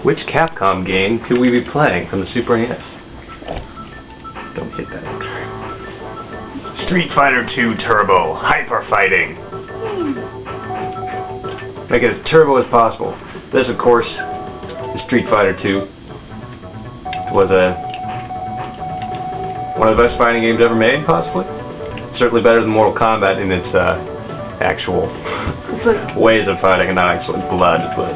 Which Capcom game could we be playing from the Super NES? Don't hit that. Street Fighter 2 Turbo Hyper Fighting. Make it as turbo as possible. This, of course, is Street Fighter 2. It was one of the best fighting games ever made, possibly. Certainly better than Mortal Kombat in its actual ways of fighting, and not actually blood, but.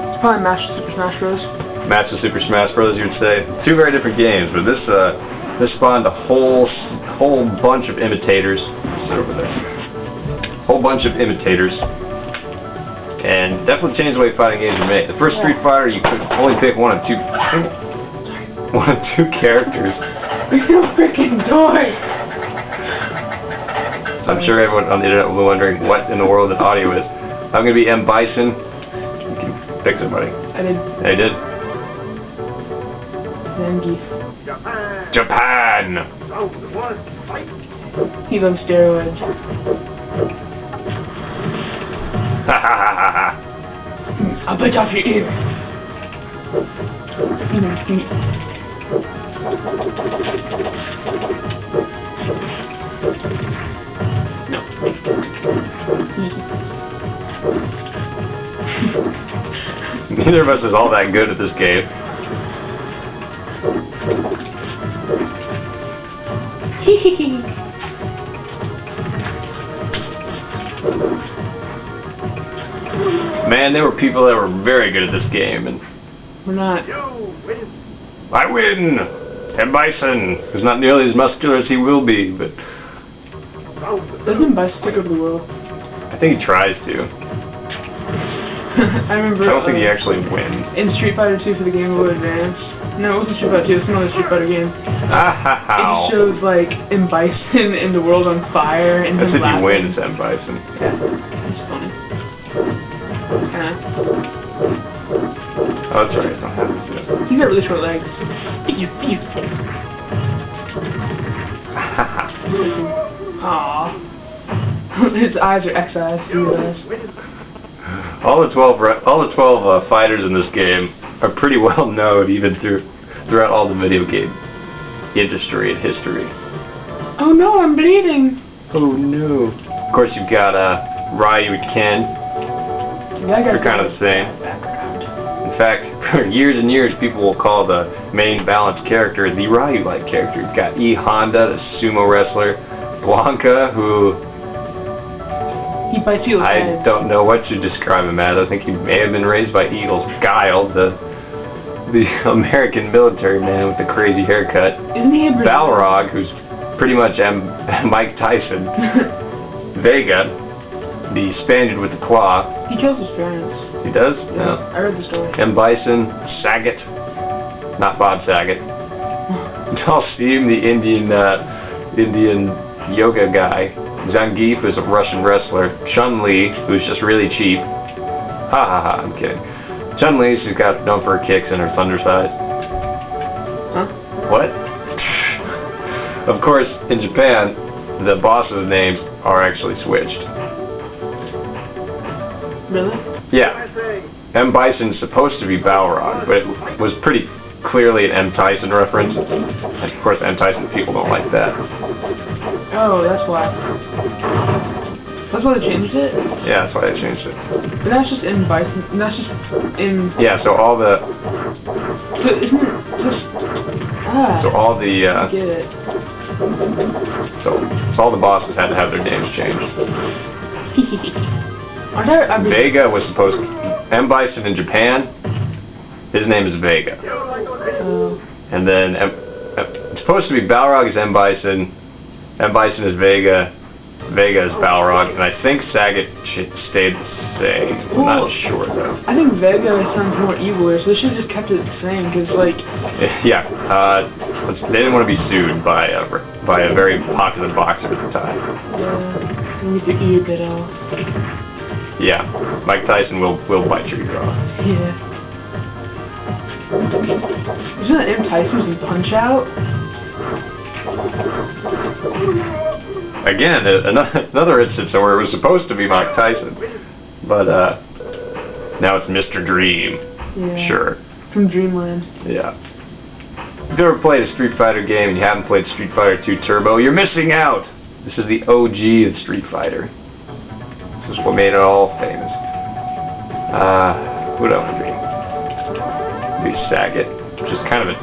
It's probably Master Super Smash Bros. Master Super Smash Bros. You would say. Two very different games, but this spawned a whole bunch of imitators. Sit over there. Whole bunch of imitators, and definitely changed the way fighting games are made. The first Street Fighter, you could only pick one of two characters. You freaking toy! So I'm sure everyone on the internet will be wondering what in the world an audio is. I'm gonna be M. Bison. You can pick somebody. I did. I did. Zangief. Japan! He's on steroids. Ha ha ha ha ha! I'll bite off your ear. No. Neither of us is all that good at this game. Man, there were people that were very good at this game, and We're not. I win! M. Bison, who's not nearly as muscular as he will be, but Doesn't M. Bison take over the world? I think he tries to. I remember. I don't think he actually wins. In Street Fighter 2 for the Game Boy Advance. No, it wasn't Street Fighter 2. It was another Street Fighter game. It just shows like M. Bison and the world on fire and That's him if he laughing. wins, M. Bison. Yeah, it's funny. Oh, that's right. I don't have this yet. He's got really short legs. Aww. His eyes are X eyes. All the 12 fighters in this game are pretty well known, even throughout all the video game industry and history. Oh no, I'm bleeding. Oh no! Of course, you've got Ryu and Ken. They're kind of the same. In fact, for years and years, people will call the main balanced character the Ryu-like character. You've got E. Honda, the sumo wrestler, Blanca, who he bites people's heads. I don't know what you describe him as. I think he may have been raised by eagles. Guile, the American military man with the crazy haircut. Isn't he a Brazilian? Balrog, who's pretty much Mike Tyson. Vega, the Spaniard with the claw. He kills his parents. He does? Yeah, No. I read the story. M. Bison, Saget, not Bob Saget. Dolph-Seam, the Indian yoga guy. Zangief, who's a Russian wrestler. Chun-Li, who's just really cheap. Ha ha ha, I'm kidding. Chun-Li, she's got known for her kicks and her thunder thighs. Huh? What? Of course, in Japan, the bosses' names are actually switched. Really? Yeah. M. Bison's supposed to be Balrog, but it was pretty clearly an M. Tyson reference. And of course, M. Tyson people don't like that. Oh, that's why. That's why they changed it? Yeah, that's why they changed it. But that's just in Bison. That's just in. Yeah, so all the. So isn't it just. So all the. I get it. So all the bosses had to have their names changed. Vega was supposed to. M. Bison in Japan, his name is Vega. And then it's supposed to be Balrog is M. Bison, M. Bison is Vega, Vega is Balrog, and I think Saget stayed the same. I'm not sure though. I think Vega sounds more evil, so they should have just kept it the same, because like... Yeah, they didn't want to be sued by a very popular boxer at the time. Yeah, and get the ear bit off. Yeah, Mike Tyson will bite your ear off. Yeah. Isn't that M. Tyson was in Punch-Out? Again, another instance where it was supposed to be Mike Tyson, but now it's Mr. Dream. Yeah. Sure. From Dreamland. Yeah. If you've ever played a Street Fighter game and you haven't played Street Fighter 2 Turbo, you're missing out! This is the OG of Street Fighter. This is what made it all famous. Who would I want to be? Maybe Sagat, which is kind of a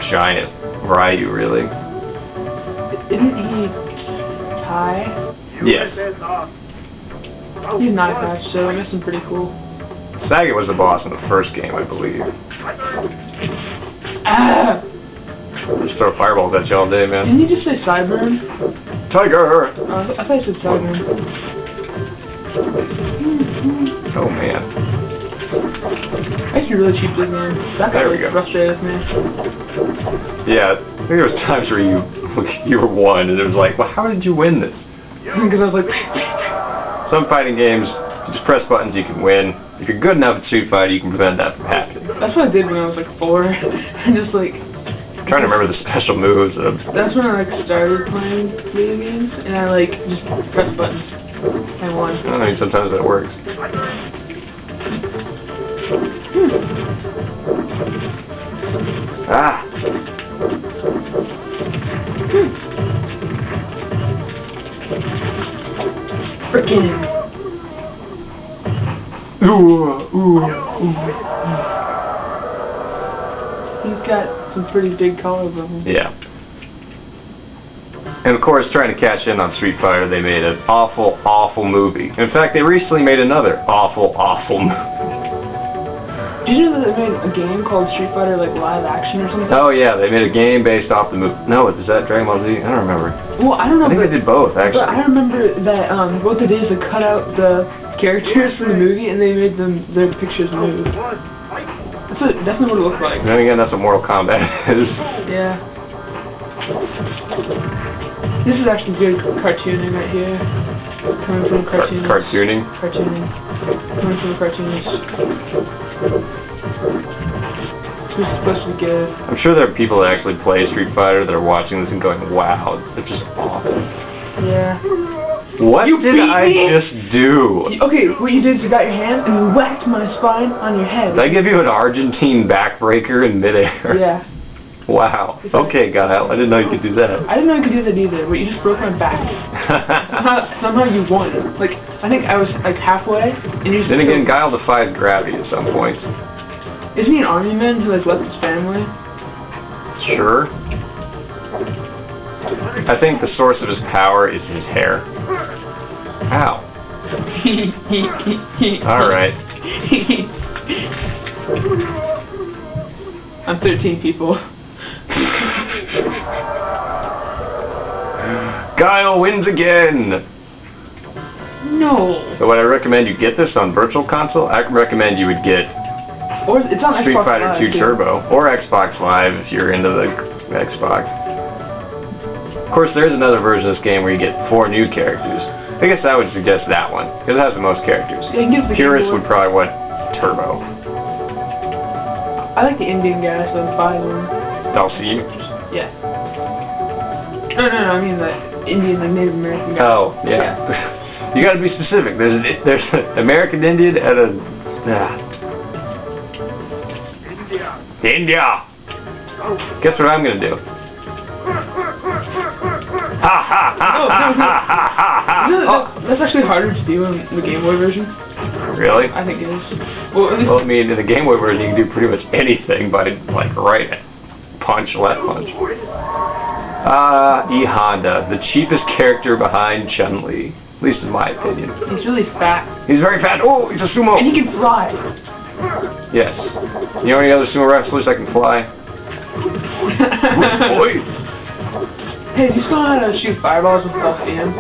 giant Ryu, really. Isn't he Thai? Yes. He's an eye patch, so I guess I'm pretty cool. Sagat was the boss in the first game, I believe. Ah! Just throw fireballs at you all day, man. Didn't you just say Sideburn? Tiger! I thought you said Sideburn. Oh, man. I used to be really cheap this game. That got really frustrated with me. Yeah, I think there was times where you were won, and it was like, well, how did you win this? Because I was like... Some fighting games, you just press buttons, you can win. If you're good enough at Street Fighter, you can prevent that from happening. That's what I did when I was like 4. And just like... I'm trying to remember the special moves. That's when I like started playing video games, and I like just press buttons and won. I mean, sometimes that works. Ah! Frickin'! He's got some pretty big collarbones. Yeah. And of course, trying to cash in on Street Fighter, they made an awful, awful movie. In fact, they recently made another awful, awful movie. Did you know that they made a game called Street Fighter like live action or something? Oh yeah, they made a game based off the movie. No, is that Dragon Ball Z? I don't remember. Well, I don't know. I think they did both, actually. But I remember that what they did is they cut out the characters from the movie and they made their pictures move. That's definitely what it looked like. Then again, that's what Mortal Kombat is. Yeah. This is actually good cartooning right here. Coming from a cartoonist. Cartooning? Cartooning. Coming from a cartoonist. This is supposed to be good. I'm sure there are people that actually play Street Fighter that are watching this and going, wow, they're just awful. Yeah. What did I just do? Okay, what you did is you got your hands and you whacked my spine on your head. Did I give you an Argentine backbreaker in midair? Yeah. Wow. Okay, Guile. I didn't know you could do that. I didn't know you could do that either, but you just broke my back. somehow you won. Like, I think I was like halfway, and you just... Then again, Guile defies gravity at some points. Isn't he an army man who like left his family? Sure. I think the source of his power is his hair. Ow. Alright. I'm 13 people. Guile wins again! No. So what I recommend you get this on Virtual Console, I recommend you would get Or it's on Street Xbox Fighter Live 2 too. Turbo, or Xbox Live if you're into the Xbox. Of course, there is another version of this game where you get 4 new characters. I guess I would suggest that one, because it has the most characters. Yeah, give the Purists keyboard. would probably want Turbo. I like the Indian guy, so I'm fine with him. Dalsim? Yeah. No, I mean the Indian, like Native American guy. Oh, yeah. You gotta be specific. There's an American Indian and a... India! Guess what I'm gonna do? Ha ha ha ha ha ha ha! That's actually harder to do in the Game Boy version. Really? I think it is. Well, at least... Well, I mean, in the Game Boy version, you can do pretty much anything by, like, right punch, left punch. E Honda, the cheapest character behind Chun-li. At least in my opinion. He's really fat. He's very fat. Oh, he's a sumo! And he can fly. Yes. You know any other sumo wrestlers that can fly? Boy. Hey, do you still know how to shoot fireballs with Dalsim?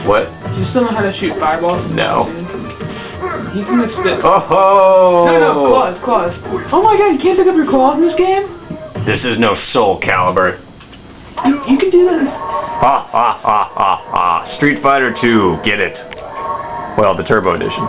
What? Do you still know how to shoot fireballs with No. Dalsim? He can like spit. Oh! No, claws. Oh my god, you can't pick up your claws in this game? This is no Soul Calibur. You can do that. Ha ha ha ha ha. Street Fighter 2, get it. Well, the Turbo Edition.